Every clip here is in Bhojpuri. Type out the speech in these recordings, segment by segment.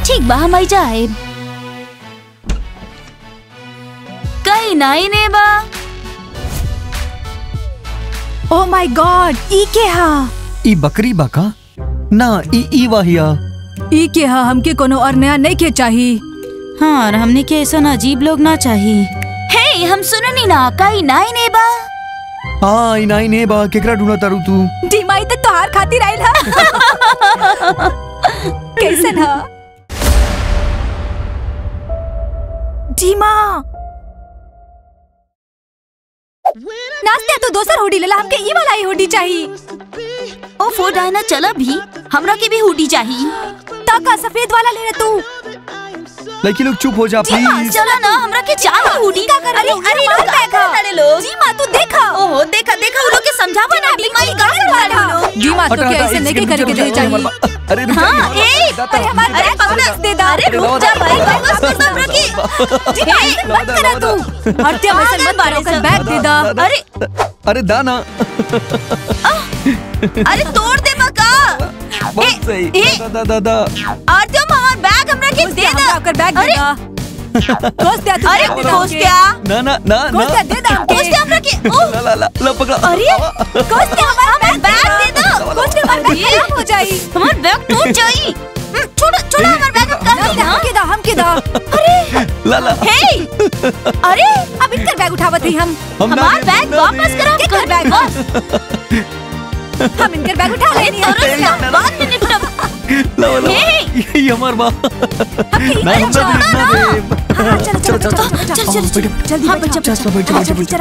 ठीक बा हम जाए। कहीं नहीं ने बा। ओ माय गॉड, ई के हा? ई बकरी बाका ना, ई वाहिया। ई के हा? हमके कोनो और नया नहीं के चाहिए। हाँ, और हमने के ऐसा अजीब लोग ना चाहिए। हे, हम सुननी ना, कहीं नहीं ने बा। हाँ, ई नहीं ने बा। केकरा ढूंढा तारू तू? डीमाई तो तोहार खातिर आइल हा। कैसन हा? डीमा नास्ते तो दोसर हुडी लेला, हमके ई वाला ही हुडी चाहिए। ओ फो डायना, चला भी हमरा के भी हुडी चाहिए। ताका सफेद वाला ले तू। लड़की लोग चुप हो जा प्लीज। चला ना, हमरा के चाहिए हुडी। अरे लोग जी माँ तू देखा। ओहो देखा देखा, वो लोग के समझावा ना। डीमा ई गाड़ी वाला लोग। जी माँ तो क्या ऐसे नहीं करके दे चाहिए। अरे हाँ, ए अरे हमारे बैग वापस दे दा। अरे रुक जा भाई, वापस कर दो रखी। जी माँ मत करा तू। हत्या वैसे मत मारो, कल बैग दे दा। अरे दाना। अरे तोड़ दे मका। बहुत सही। दा आरतियों हमार बैग हमरा के दे दा। कर बैग दे दा। कोस्तिया तू। अरे कोस्तिया। ना ना ना कोस्तिया दे दा। कोस्तिया हमरा के। ला पकड़ा। अरे कोस्तिया हमारा बैग दे दो। कोस्तिया हमारा बैग खराब हो जाई। हमार बैग टूट जाई। छोड़ा हमार बैग हम के दा। अरे ला हे, अरे अब इनकर बैग उठावत ही हम। हमार बैग वापस करो। कर बैग हम इनकर बैग उठा लेनी है। बाद में निपटब। ला ये हमार बा। ना चल जल्दी चल बैठा।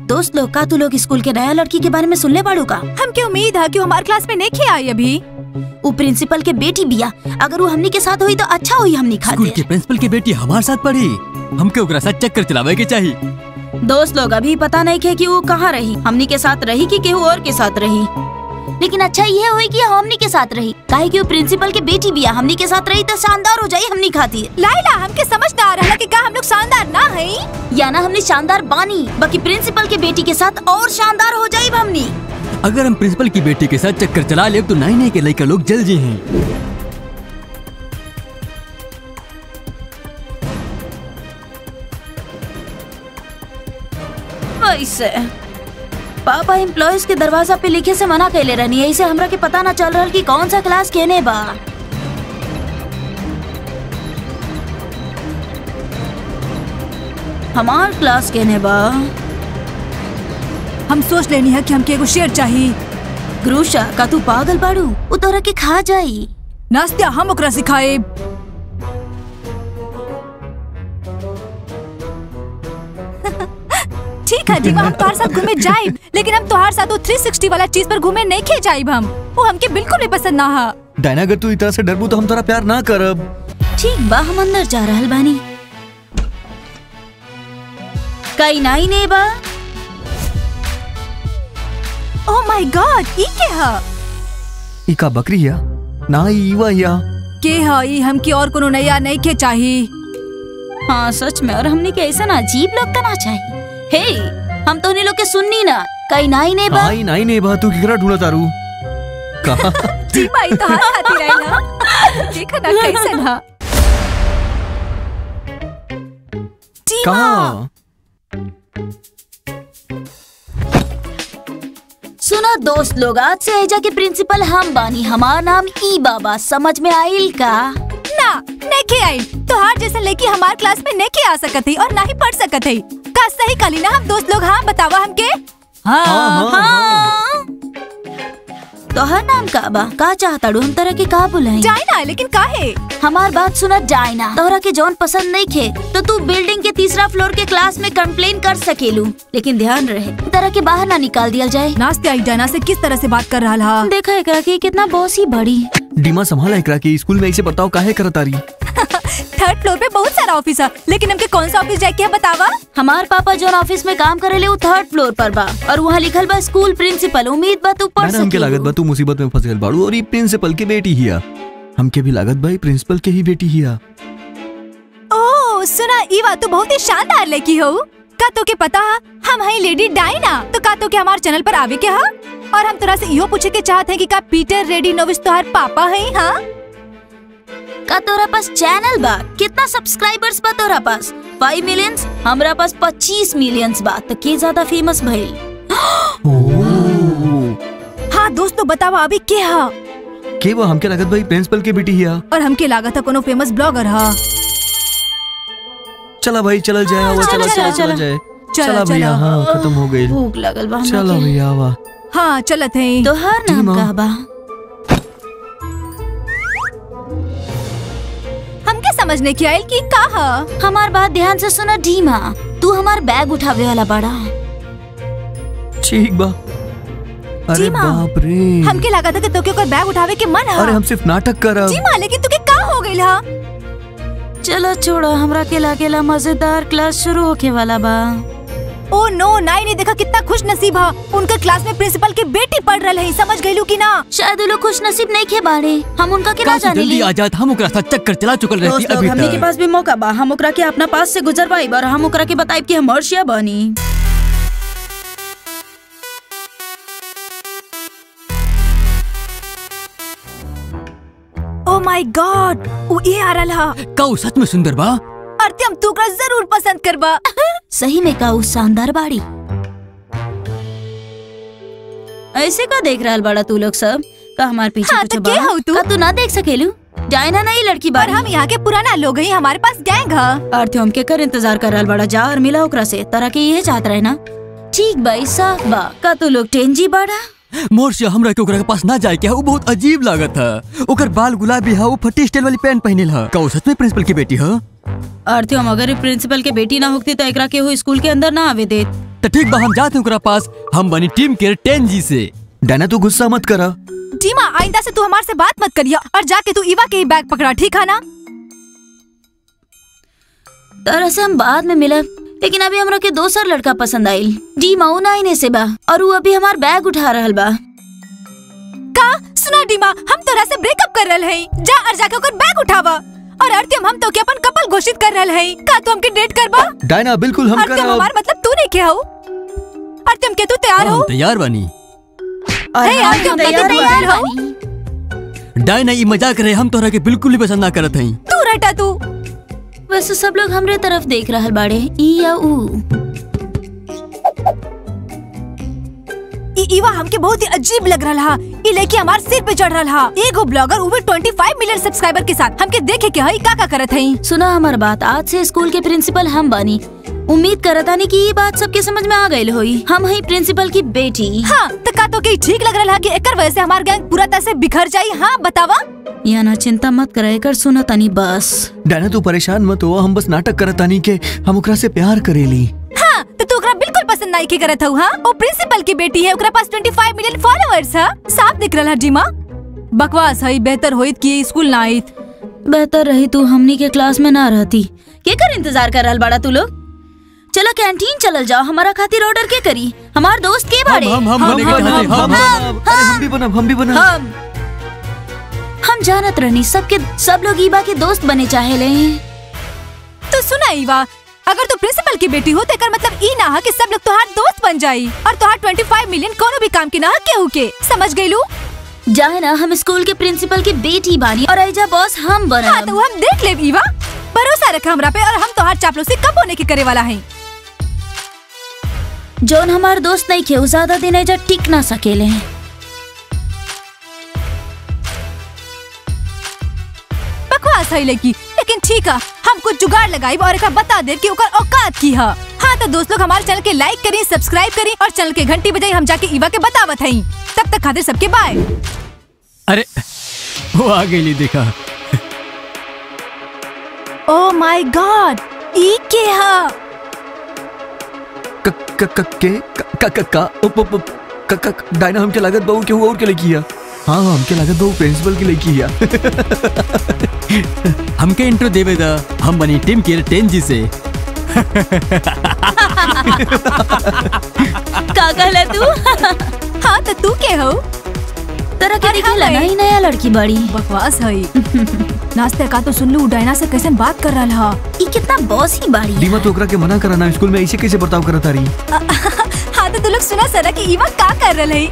दोस्त लोग का, तू लोग स्कूल के नया लड़की के बारे में सुनले बाड़ू का? हमके उम्मीद है कि हमारे क्लास में नहीं आई अभी। वो प्रिंसिपल के बेटी बिया, अगर वो हमनी के साथ हुई तो अच्छा हुई। हमनी खातिर स्कूल के प्रिंसिपल की बेटी हमारे साथ पढ़ी, हमके ओकरा साथ चक्कर चलावे के चाहिए। दोस्त लोग अभी पता नहीं थे कि वो कहाँ रही, हमनी के साथ रही कि केहू और के साथ रही। लेकिन अच्छा ये हुई कि हमनी के साथ रही, काहे कि वो प्रिंसिपल के बेटी बिया। हमनी के साथ रही तो शानदार हो जाई हमनी खातिर। लाइला हमके समझ ना आ रहा कि का हम लोग शानदार ना है या ना हमने शानदार बानी, बाकी प्रिंसिपल के बेटी के साथ और शानदार हो जाई हमनी। अगर हम प्रिंसिपल की बेटी के साथ चक्कर चला ले तो नहीं के लड़का लोग जल जी हैं। ऐसे पापा एम्प्लॉयज के दरवाजा पे लिखे से मना कैले रहनी है, इसे हमरा के पता ना चल रहा कि कौन सा क्लास केने बा। हमार क्लास केने बा। हम सोच लेनी है कि हमके एगो शेर चाहिए। ग्रुशा का तू पागल बाड़ू, वो तोरा के खा जाई। नास्तिया हम ओकरा सिखाए। ठीक है दीवा, हम तुम्हारे साथ घूमे जाए, लेकिन हम तुम्हारे साथ वो 360 वाला चीज पर घूमे नहीं खे जाए। हम वो हमके बिल्कुल भी पसंद ना है। डायना अगर तू इतना से डरबू तो हम तोरा प्यार ना करब। ठीक बा, हम अंदर जा रहल बानी। कई नाई ने बा। ओह माय गॉड, ई के है? ई का बकरी है ना, ई वाहिया के है? ई हमकी और कोनो नया नहीं खे चाहिए। हाँ सच में, और हमने के ऐसा ना अजीब लोग का ना चाहिए। हे, हम तो उन्हीं लोग के सुननी ना। कई नाई ने बा। आई नाई ने बा, तू किकरा ढूंढा तारू? कहां? जी भाई तो हाथ खाती रही ना। देखा ना कैसे ना। कहां? सुना दोस्त लोग, आज से एजा के प्रिंसिपल हम बानी। हमार नाम ई बाबा, समझ में आइल का? ना नहीं आई। तो हार जैसे लेके हमार क्लास में नहीं आ सकत है और ना ही पढ़ सकत है। का सही काली ना हम दोस्त लोग। हाँ बतावा हमके। हाँ। तो हर नाम का बा, का चाहता डू हम तरह के का बुलाई? जाए ना, लेकिन काहे? हमार बात सुना जाए ना। तोहरा के जौन पसंद नहीं खे तो तू बिल्डिंग के 3रा फ्लोर के क्लास में कंप्लेन कर सकेलू, लेकिन ध्यान रहे तरह के बाहर ना निकाल दिया जाए। नास्ते आई जाना से किस तरह से बात कर रहा है। देखा एकरा के कितना बॉसी बड़ी। डीमा संभाला एकरा के, स्कूल में ऐसे बताओ काहे करत आरी? 3rd फ्लोर पे बहुत सारा ऑफिस है, लेकिन हमके कौन सा ऑफिस जाके बतावा? हमार पापा जो ऑफिस में काम करे ले वो 3rd फ्लोर पर बा और वहाँ लिखल बा स्कूल प्रिंसिपल। उम्मीद बा तू पढ़ सके। हमके लागत बा तू मुसीबत में फंस गइल बाड़ू और ये प्रिंसिपल के बेटी हिया। हमके भी लागत बा प्रिंसिपल के ही बेटी हिया। ओह सुना, ई बात तो बहुत ही शानदार लगी हो। का तो के पता है हम हई लेडी डायना, तो का तो के हमारे चैनल पर आवे के हा? और हम तोरा से इहो पूछे के चाहते हैं कि का पीटर रेडिनोविच तोहार पापा है? हाँ, का तोरा पास चैनल बा? कितना सब्सक्राइबर्स बा तोरा पास? 5 मिलियन? हमरा पास 25 मिलियन बा। तो के ज्यादा फेमस भइल? हाँ दोस्तों, बतावा अभी के हा? के वो हमके लागत भाई प्रिंसिपल की बेटी हिया। और हमके लागत है कोनो फेमस ब्लॉगर हा। चला भाई चल जाए, चला जाए, चला भैया। हाँ खत्म हो गई, भूख लगल बा। चला भैया वाह। हाँ चलत है। तोहार नाम का बा? हमके समझने की आयल की का हा? हमार बात ध्यान से सुना ढीमा, तू हमार बैग उठावे वाला बड़ा। ठीक बा। अरे बाप रे, हमके लगा था कि तो के बैग उठावे के मन हा। अरे हम सिर्फ नाटक कर रहे। जी मां, लेकिन तुके का हो गइल हा? चलो छोड़ो, हमरा के लागेला मजेदार क्लास शुरू होके वाला बा। ओ नो, नाई ने देखा कितना खुश नसीब हा। उनके क्लास में प्रिंसिपल की बेटी पढ़ रही है, समझ गइलू की ना? शायद लोग खुश नसीब नहीं खे बाड़े, हम उनका के ना काश जाने जल्दी ली। आ जात, हम ओकरा साथ चक्कर चला चुकल रहती दोस्त लोग, अभी हमनी के तक। पास भी मौका बा। हम ओकरा के अपना पास से गुजरवाई और हम ओकरा के बताइब कि हम अर्शिया बनी। ओ माय गॉड, वो ये आ रहा हा। का उ सच में सुंदर बा? अर्त्यम तू ओकरा जरूर पसंद करबा। सही में का शानदार बाड़ी। ऐसे का देख रहल बड़ा तू लोग सब? का हमार पीछे हाँ, कुछ तो बा? के हऊ तू? का तू ना देख सकेलू? डायना नहीं लड़की और बाड़ी। हम यहाँ के पुराना लोग हैं, हमारे पास गैंग हा। अर्थियम के कर इंतजार कर रहल बड़ा, जा और मिला ओकरा से। तरह के ये चाहत रहे ना? ठीक भाई साफ बा। का तू लोग टेंजी बाड़ा? मोर्शिया हमरा के ओकरा के पास ना जाए के, वो बहुत अजीब लागत है। ओकर बाल गुलाबी है, वो फटी स्टाइल वाली पैंट पहनिल है। का उ सच में प्रिंसिपल की बेटी है? अर्थियम अगर प्रिंसिपल के बेटी ना होती तो एकरा के हो स्कूल के अंदर ना आवे देत। तो ठीक बा, हम जाते हैं ओकरा पास। हम बनी टीम के 10G से। डायना तू गुस्सा मत करा। टीमा, आइंदा से तू हमारे से बात मत करिया और जाके तू इवा के ही बैग पकड़ा, ठीक है ना? तरह से हम बाद में मिलब, लेकिन अभी हमरा के दोसर लड़का पसंद आइल। डी माऊ ना आईने से बा और वो अभी हमार बैग उठा रहल बा। का सुना डीमा, हम तोरा से ब्रेकअप कर रहल हैं। जा और जाके ओकर बैग उठावा। और अर्त्यम, हम तो के अपन कपल घोषित कर रहल हैं। का तू हमके डेट करबा? डायना बिल्कुल हम अर्त्यम, करब। हमार मतलब तू नहीं क्या हो? अर्त्यम, के तू तैयार हो? हम तैयार बनी। हे अर्त्यम, के तू तैयार हो? डायना ई मजाक रहे, हम तोहरा के बिल्कुल भी पसंद ना करत हई। तू रटा तू। वैसे सब लोग हमरे तरफ देख रहल बाड़े, ई या ऊ। इवा हमके बहुत ही अजीब लग रहा। ई लेके हमार सिर पे चढ़ रहा। एगो ब्लॉगर उवे 25 मिलियन सब्सक्राइबर के साथ हमके देखे के हई का करत हई। सुना हमार बात, आज से स्कूल के प्रिंसिपल हम बानी। उम्मीद करता नहीं कि ये बात सबके समझ में आ गई होई। हम हई प्रिंसिपल की बेटी। हाँ, तो का तो के ठीक लग रहा कि एकर वजह से हमार गैंग पूरा तरह से बिखर जाई? हाँ बतावा। या ना चिंता मत करे, एकर सुना तनी बस। डायना तू परेशान मत हो, हम बस नाटक करत तानी के हम ओकरा से प्यार करेली। हाँ, तो तू ओकरा बिल्कुल पसंद नहीं के करत हऊ। हाँ, वो प्रिंसिपल की बेटी है, ओकरा पास 25 मिलियन फॉलोअर्स है। साफ दिख रहा जीमा। बकवास है, बेहतर होइत कि स्कूल ना आइत। बेहतर रही तू हमनी के क्लास में ना रहती। के कर इंतजार कर रहल बाड़ा तू लोग? चलो कैंटीन चलल जाओ, हमारा खातिर ऑर्डर के करी? हमार दोस्त के बाड़े? हम बनेगा, हम भी बना। हम जानत रहनी सब लोग ईबा के दोस्त बने चाहेले। तो सुना ईवा, अगर तू प्रिंसिपल की बेटी हो तो एकर मतलब ई ना है कि सब लोग तोहार दोस्त बन जाई और तोहार 25 मिलियन कोनो भी काम की ना केहू के। समझ गइलू? जाए ना, हम स्कूल के प्रिंसिपल की बेटी बानी और ऐजा बॉस हम बना। हाँ, तो हम देख लेब ईवा। भरोसा रखा हमरा पे और हम तोहार चापलूसी कब होने के करे वाला है। जोन हमार दोस्त नहीं खे, ज्यादा दिन ऐजा टिक ना सकेले। बकवास है लेकिन ठीक है, हम कुछ जुगाड़ लगाई और एक बता दे कि ओकर औकात की है। हाँ, तो दोस्त लोग हमारे चैनल के लाइक करी, सब्सक्राइब करी और चैनल के घंटी बजाई। हम जाके ईवा के बतावत हई। तब तक खातिर सबके बाय। अरे वो आ गई, देखा। ओ माय गॉड, ई के हा? डायना हमके लागत बहू केहू और के लेकी है। हाँ हमके लागत बहू प्रिंसिपल की लेकी है। हमके इंट्रो देवे दा, हम बनी टीम के 10G से। का कहले तू? हाँ, तो तू के हो? तरह के दिखेला नई नया लड़की बड़ी। बकवास है। नाश्ते का तो सुन लू, डायना से कैसे बात कर रहा। ई कितना बॉस ही बाड़ी। डीमा तो ओकरा के मना कराना, स्कूल में ऐसे कैसे बर्ताव करत तारी? हाँ, तो तो तू लोग सुना सरा कि ईवा का कर रहा है।